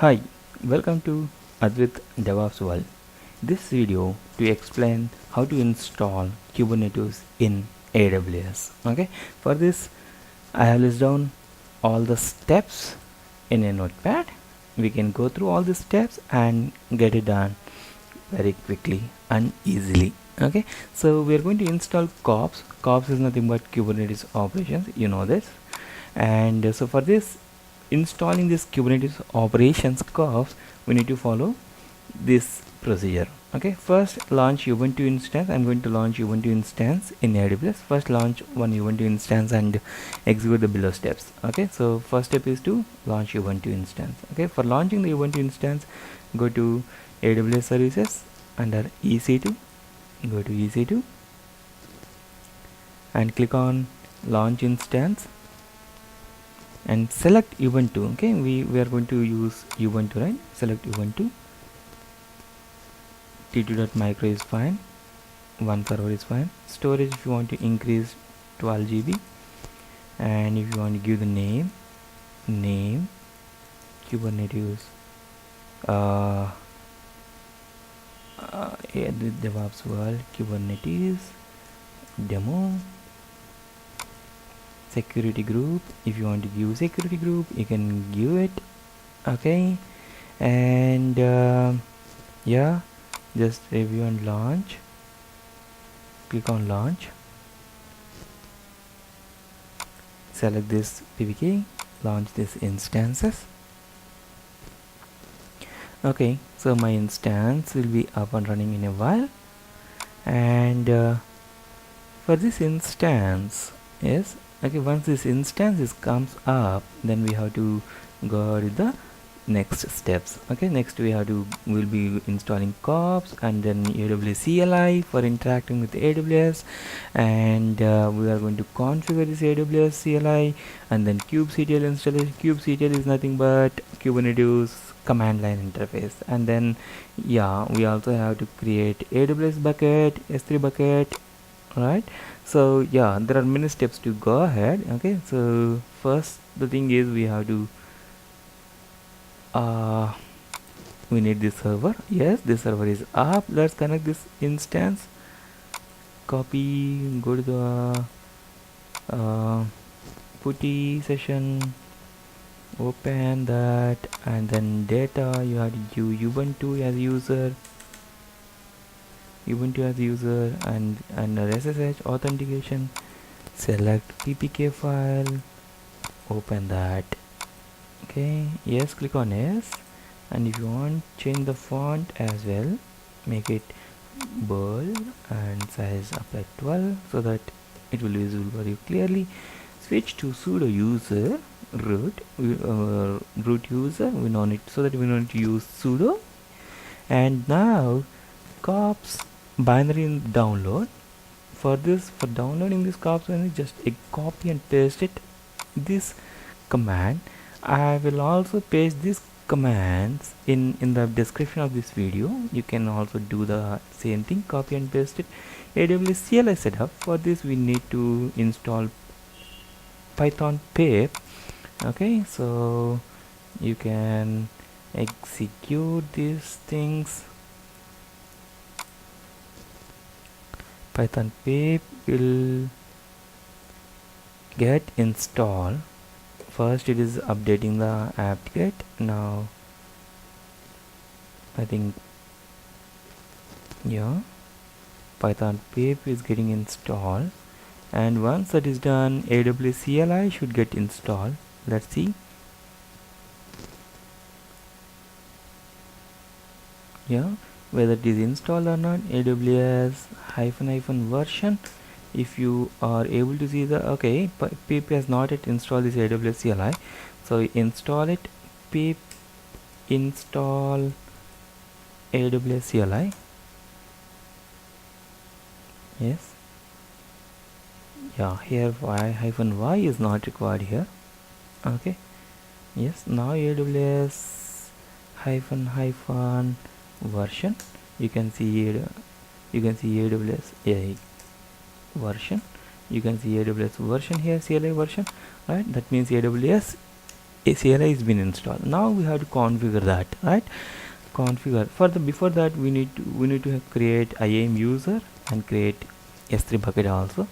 Hi, welcome to Advith Devops world. This video to explain how to install Kubernetes in AWS. Okay, for this I have listed down all the steps in a notepad. We can go through all the steps and get it done very quickly and easily. Okay, so we are going to install KOPS. KOPS is nothing but Kubernetes operations, you know this. And so for this installing this Kubernetes operations KOPS, we need to follow this procedure. Okay, first launch Ubuntu instance. I'm going to launch Ubuntu instance in AWS. First launch one Ubuntu instance and execute the below steps. Okay, so first step is to launch Ubuntu instance. Okay, for launching the Ubuntu instance, go to AWS services under EC2, go to EC2 and click on launch instance and select Ubuntu. Okay, we are going to use Ubuntu, right? Select Ubuntu. t2.micro is fine, one server is fine. Storage, if you want to increase 12 GB, and if you want to give the name Kubernetes the Devops world Kubernetes demo. Security group, if you want to give security group, you can give it. Okay, and yeah, just review and launch. Click on launch, select this PPK, launch this instances. Okay, so my instance will be up and running in a while. And for this instance is okay, once this instance comes up, then we have to go to the next steps. Okay, next we'll be installing KOPS and then AWS CLI for interacting with AWS, and we are going to configure this AWS CLI, and then kubectl installation. Kubectl is nothing but Kubernetes command line interface, and then yeah, we also have to create AWS bucket, S3 bucket, right? So yeah, there are many steps to go ahead. Okay, so first the thing is we have to we need this server. Yes, this server is up. Let's connect this instance, copy, go to the putty session, open that, and then data, you have to give Ubuntu as user, and SSH authentication. Select ppk file, open that. Okay, yes, click on yes, and if you want, change the font as well, make it bold and size apply 12 so that it will be visible for you clearly. Switch to sudo user root user, we don't need, so that we don't need to use sudo. And now KOPS binary download. For downloading this KOPS binary, just copy and paste it, this command. I will also paste these commands in the description of this video. You can also do the same thing, copy and paste it. AWS CLI setup. For this we need to install Python pip. Okay, so you can execute these things. Python pip will get installed. First it is updating the apt-get. Now I think yeah, Python pip is getting installed, and once that is done, AWS CLI should get installed. Let's see. Yeah, whether it is installed or not. AWS -- version. If you are able to see the okay, pip has not yet installed this AWS CLI, so install it. Pip install AWS CLI. Yes, yeah, here y is not required here. Okay, yes, now AWS -- version, you can see AWS version, you can see AWS version here, CLI version, right? That means AWS CLI has been installed. Now we have to configure that, right? Configure for the before that we need to create IAM user and create S3 bucket also.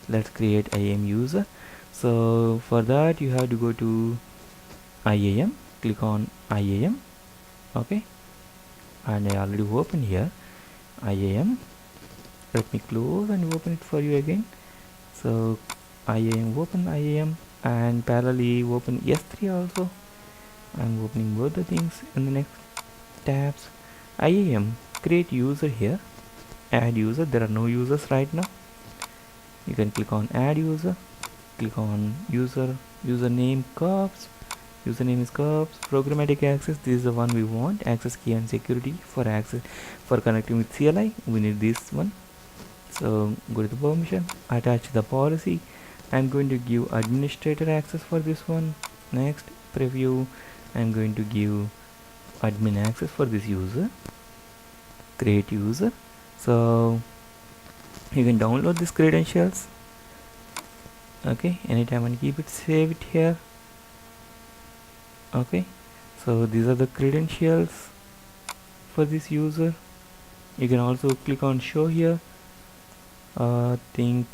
Let's create IAM user. So for that you have to go to IAM, click on IAM, okay, and I already opened here IAM. Let me close and open it for you again. So IAM, open IAM, and parallelly open S3 also. I'm opening both the things in the next tabs. IAM, create user here, add user. There are no users right now. You can click on add user, click on user, username KOPS, username is KOPS, programmatic access, this is the one we want, access key and security for access for connecting with CLI, we need this one. So go to the permission, attach the policy. I'm going to give administrator access for this one. Next, preview, I'm going to give admin access for this user, create user. So you can download these credentials, okay, anytime and keep it, save it here, okay. So these are the credentials for this user. You can also click on show here. Think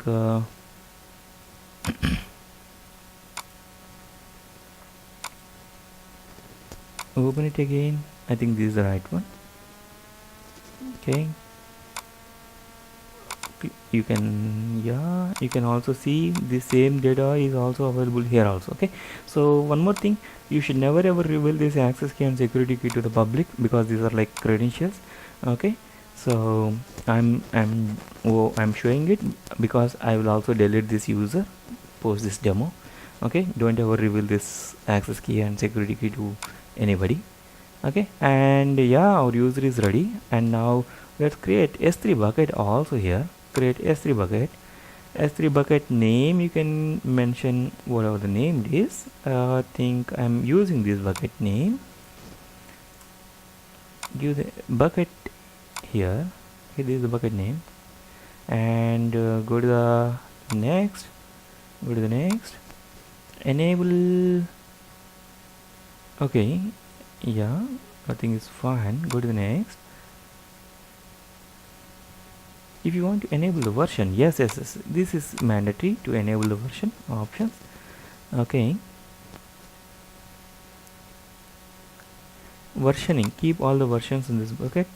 open it again. I think this is the right one, okay. You can also see the same data is also available here also, okay. So one more thing, you should never ever reveal this access key and security key to the public because these are like credentials, okay. So I'm showing it because I will also delete this user post this demo, okay. Don't ever reveal this access key and security key to anybody, okay. And yeah, our user is ready, and now let's create S3 bucket also here. Create S3 bucket. S3 bucket name, you can mention whatever the name is. I think I'm using this bucket name. Give the bucket here. Okay, this is the bucket name, and go to the next. Go to the next. Enable. Okay, yeah, I think it's fine. Go to the next. If you want to enable the version, yes, this is mandatory to enable the version options, okay. Versioning, keep all the versions in this bucket,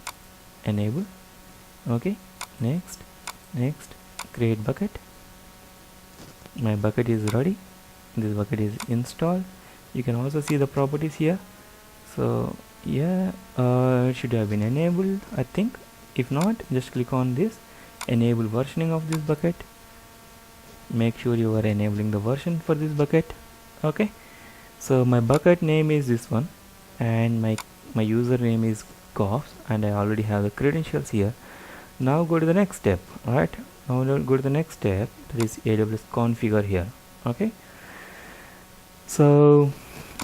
enable, okay. Next, create bucket. My bucket is ready, this bucket is installed. You can also see the properties here. So yeah, it should have been enabled, I think. If not, just click on this, enable versioning of this bucket. Make sure you are enabling the version for this bucket, okay. So my bucket name is this one, and my username is KOPS, and I already have the credentials here. Now go to the next step, right? Now go to the next step, that is AWS configure here, okay. So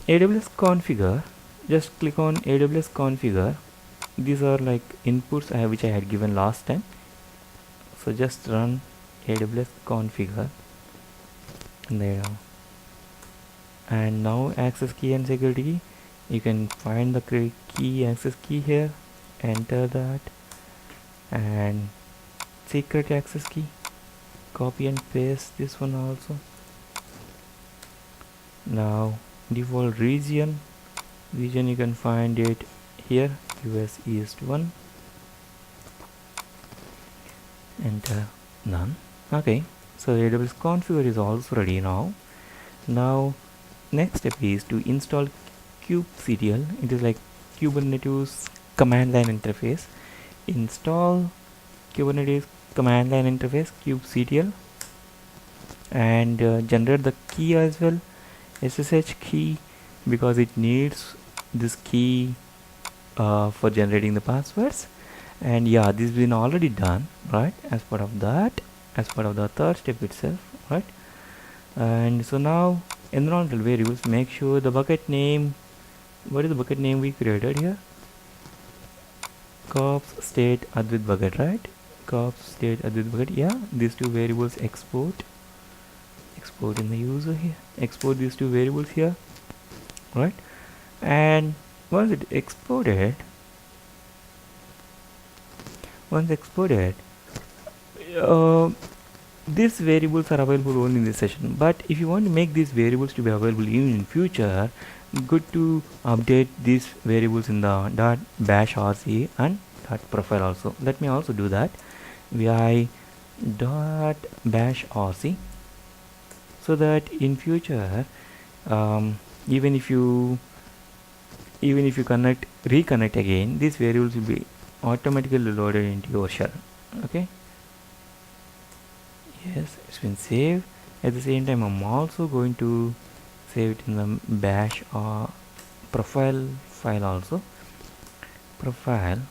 AWS configure, just click on AWS configure. These are like inputs which I had given last time. So just run AWS configure there, and now access key and security key, you can find the key access key here, enter that, and secret access key, copy and paste this one also. Now default region you can find it here, US East 1, enter none, okay. So AWS configure is also ready now. Now next step is to install kubectl. It is like Kubernetes command line interface. Install Kubernetes command line interface kubectl, and generate the key as well, SSH key, because it needs this key for generating the passwords. And yeah, this has been already done, right, as part of the third step itself, right. And so now environmental variables, make sure the bucket name, what is the bucket name we created here? KOPS state Advith bucket, right? KOPS state Advith bucket, yeah. These two variables export in the user here, export these two variables here, right? And once it exported, uh, these variables are available only in this session, but if you want to make these variables to be available even in future, good to update these variables in the .bash rc and .profile also. Let me also do that. Vi .bash rc, so that in future, even if you reconnect again, these variables will be automatically loaded into your shell. Okay, yes, it's been saved. At the same time, I'm also going to save it in the bash or profile file also. Profile,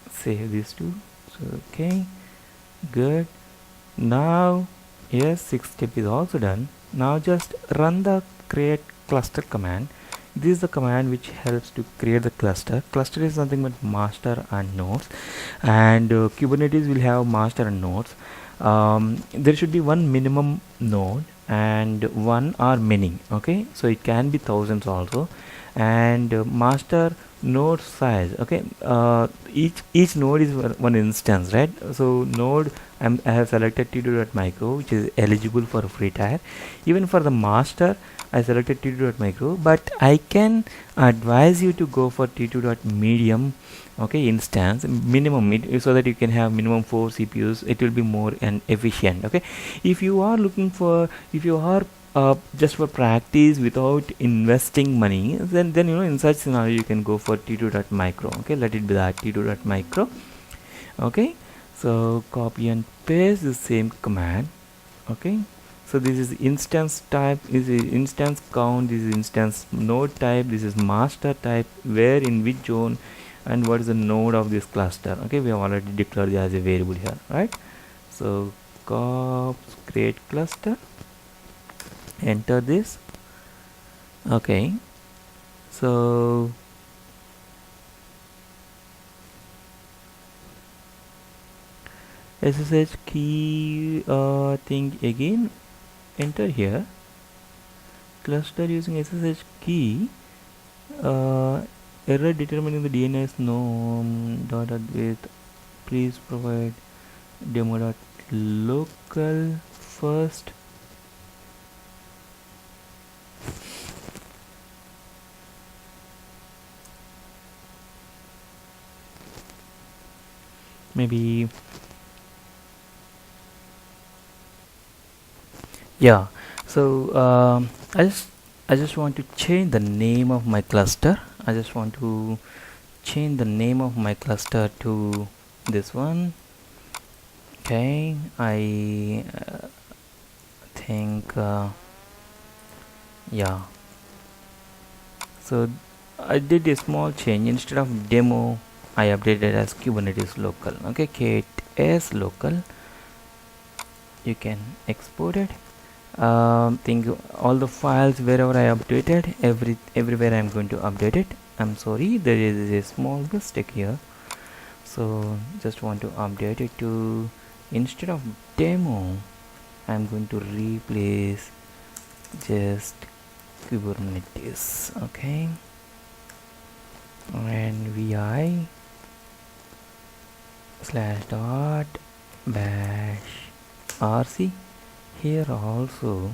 save these two. So okay, good. Now yes, 6th step is also done. Now just run the create cluster command. This is the command which helps to create the cluster. Cluster is nothing but master and nodes, and Kubernetes will have master and nodes. There should be one minimum node and one or many. Okay, so it can be thousands also, and master node size. Okay, each node is one instance, right? So node, I have selected t2.micro, which is eligible for free tier. Even for the master, I selected t2.micro, but I can advise you to go for t2.medium, okay, instance minimum, so that you can have minimum 4 CPUs. It will be more and efficient. Okay, if you are looking for, if you are just for practice without investing money, then you know, in such scenario you can go for t2.micro. Okay, let it be that t2.micro. Okay, so copy and paste the same command. Okay, so this is instance type, this is instance count, this is instance node type, this is master type, where in which zone, and what is the node of this cluster. Okay, we have already declared as a variable here, right? So KOPS create cluster, enter this. Okay, so SSH key thing again, enter here, cluster using SSH key, error determining the DNS norm .advith, please provide demo.local first. Maybe, yeah. So I just want to change the name of my cluster. I just want to change the name of my cluster to this one. Okay, I think yeah, so I did a small change. Instead of demo, I updated as Kubernetes local. Okay, K8S local. You can export it. Think all the files wherever I updated, everywhere I'm going to update it. I'm sorry, there is a small mistake here, so just want to update it to, instead of demo, I'm going to replace just Kubernetes. Okay, and vi /.bash rc. Here also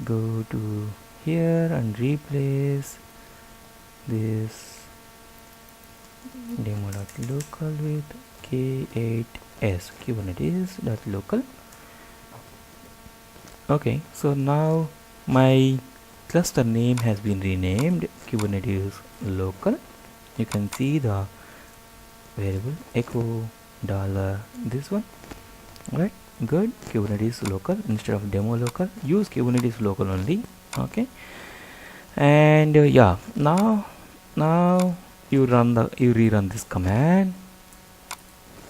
go to here and replace this demo.local with K8S Kubernetes.local. Okay, so now my cluster name has been renamed Kubernetes local. You can see the variable echo dollar, this one, right? Good. Kubernetes local instead of demo local. Use Kubernetes local only. Okay, and yeah, now you rerun this command,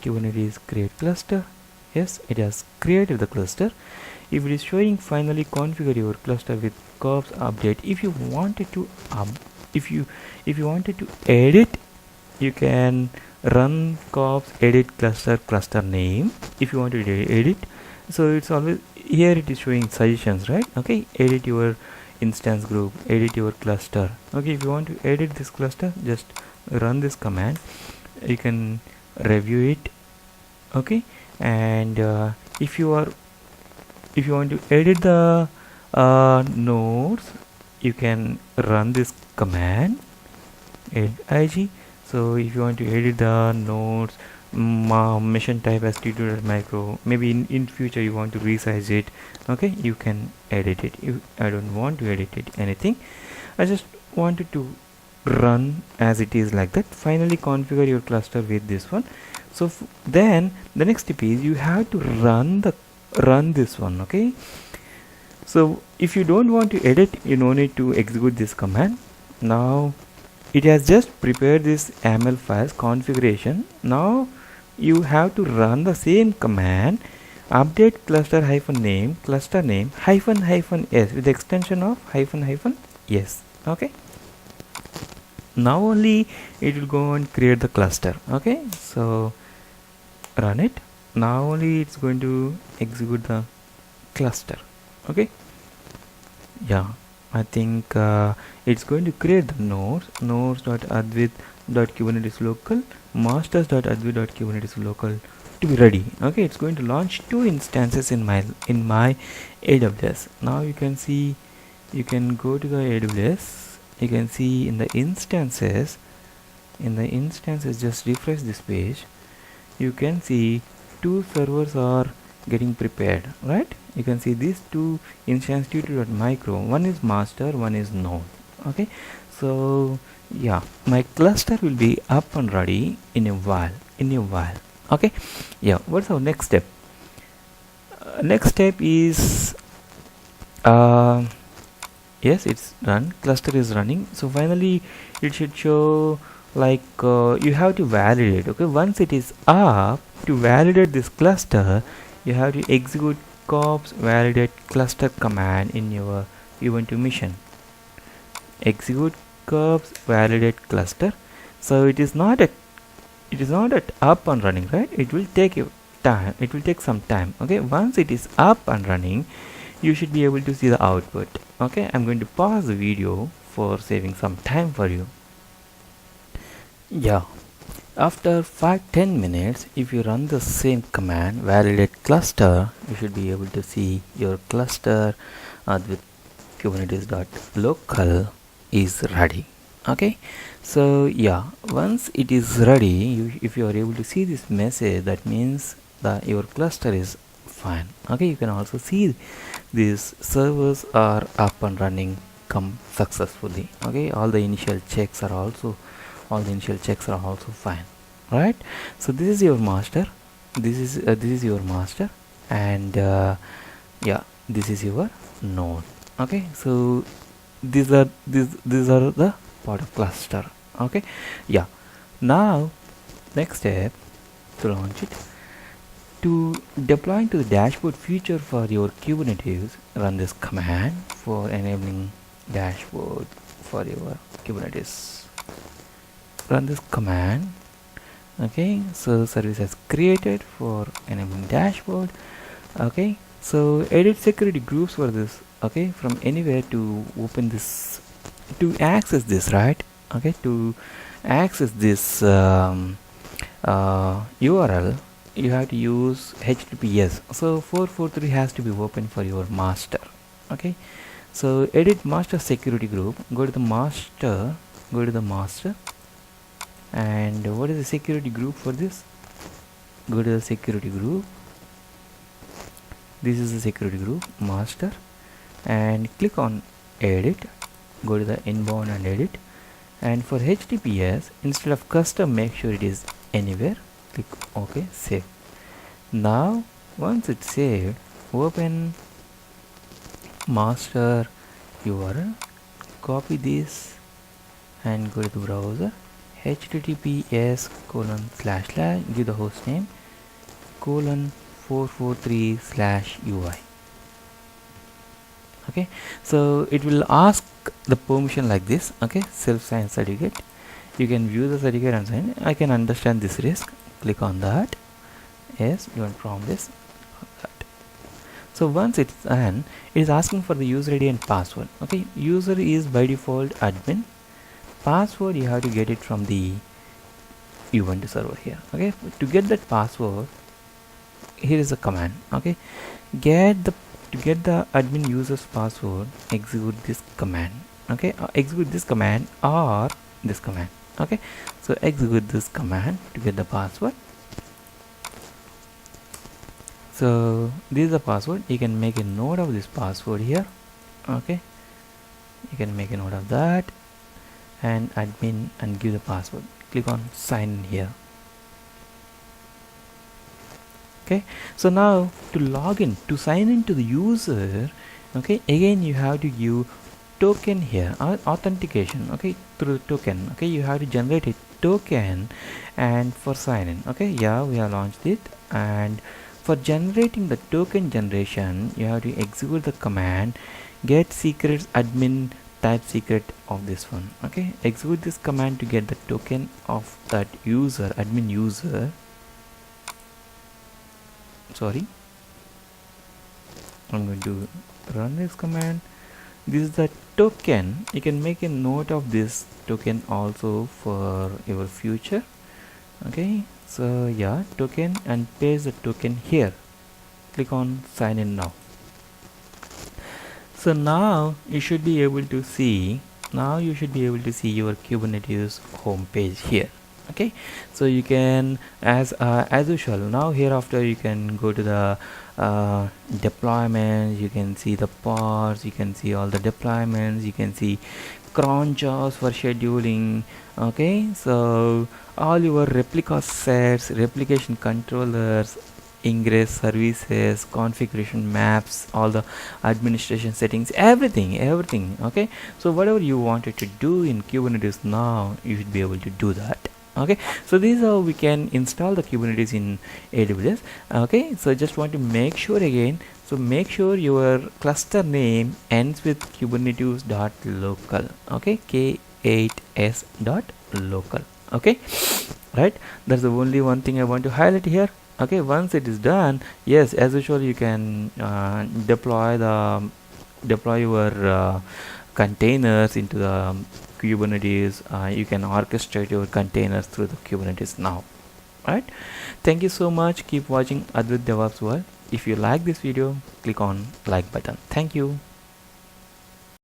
Kubernetes create cluster. Yes, it has created the cluster. If it is showing finally configure your cluster with KOPS update, if you wanted to if you wanted to edit, you can run KOPS edit cluster name. If you want to edit, So it's always here, it is showing suggestions, right? Okay, edit your instance group, edit your cluster. Okay, if you want to edit this cluster, just run this command. You can review it. Okay, and if you want to edit the nodes, you can run this command, edit ig. So if you want to edit the nodes, mission type as t2.micro, maybe in future you want to resize it, okay, you can edit it. I don't want to edit it anything, I just wanted to run as it is, like that. Finally configure your cluster with this one. So then the next step is you have to run this one. Okay, so if you don't want to edit, you no need to execute this command. Now it has just prepared this YAML files configuration. Now you have to run the same command, update cluster -name cluster name -s with the extension of -s. Okay, now only it will go and create the cluster. Okay, so run it. Now only it's going to execute the cluster. Okay, yeah, I think it's going to create the nodes.advith.kubernetes local, masters.advith.kubernetes local to be ready. Okay, it's going to launch 2 instances in my AWS. Now you can see, you can go to the AWS, you can see in the instances, just refresh this page, you can see 2 servers are getting prepared, right? You can see these 2 instance t2.micro, one is master, one is node. Okay, so yeah, my cluster will be up and ready in a while. Okay, yeah, what's our next step? Next step is yes, it's run, cluster is running. So finally it should show like you have to validate. Okay, once it is up, to validate this cluster you have to execute KOPS validate cluster command in your Ubuntu mission. Execute KOPS validate cluster. So it is not at up and running, right? It will take time, it will take some time. Okay, once it is up and running, you should be able to see the output. Okay, I'm going to pause the video for saving some time for you. Yeah, after 5-10 minutes, if you run the same command validate cluster, you should be able to see your cluster with kubernetes.local is ready. Okay, so yeah, once it is ready, if you are able to see this message, that means that your cluster is fine. Okay, you can also see these servers are up and running successfully. Okay, all the initial checks are also fine, right? So this is your master, this is your master, and yeah, this is your node. Okay, so these are the part of cluster. Okay, yeah, now next step, to launch it, to deploy into the dashboard feature for your Kubernetes, run this command for enabling dashboard for your Kubernetes. Run this command. Okay, so service has created for enabling dashboard. Okay, so edit security groups for this. Okay, from anywhere to open this, to access this, right? Okay, to access this URL, you have to use HTTPS. So 443 has to be open for your master. Okay, so edit master security group, go to the master, and what is the security group for this? Go to the security group, this is the security group master, and click on edit, go to the inbound and edit, and for HTTPS, instead of custom, make sure it is anywhere, click OK, save. Now once it's saved, open master URL, copy this and go to the browser, https:// give the host name :443/UI. Okay, so it will ask the permission like this. Okay, self-signed certificate, you can view the certificate and sign. I can understand this risk, click on that. Yes, you want from this, that. So once it's done, it is asking for the user ID and password. Okay, user is by default admin. Password you have to get it from the Ubuntu server here. Okay, to get that password, here is a command. Okay, to get the admin user's password, execute this command. Okay, execute this command or this command. Okay, so execute this command to get the password. So this is the password. You can make a note of this password here. Okay, you can make a note of that and admin and give the password. Click on sign in here. Okay, so now to log in, to sign in to the user, okay, again you have to give token here, authentication. Okay, through token. Okay, you have to generate a token and for sign in. Okay, yeah, we have launched it, and for generating the token generation you have to execute the command get secrets admin type secret of this one. Okay, execute this command to get the token of that user, admin user. Sorry, I'm going to run this command. This is the token. You can make a note of this token also for your future. Okay, so yeah, token, and paste the token here. Click on sign in now. So now you should be able to see your Kubernetes home page here. Okay, so you can as usual, now hereafter you can go to the deployments. You can see the pods, you can see all the deployments, you can see cron jobs for scheduling. Okay, so all your replica sets, replication controllers, ingress services, configuration maps, all the administration settings, everything. Okay, so whatever you wanted to do in Kubernetes, now you should be able to do that. Okay, so this is how we can install the Kubernetes in AWS. Okay, so just want to make sure again, so make sure your cluster name ends with kubernetes.local. Okay, K8S.local. Okay, right, that's the only one thing I want to highlight here. Okay, once it is done, yes, as usual you can deploy your containers into the Kubernetes. You can orchestrate your containers through the Kubernetes now. Right, thank you so much. Keep watching Advith Devops World. If you like this video, click on like button. Thank you.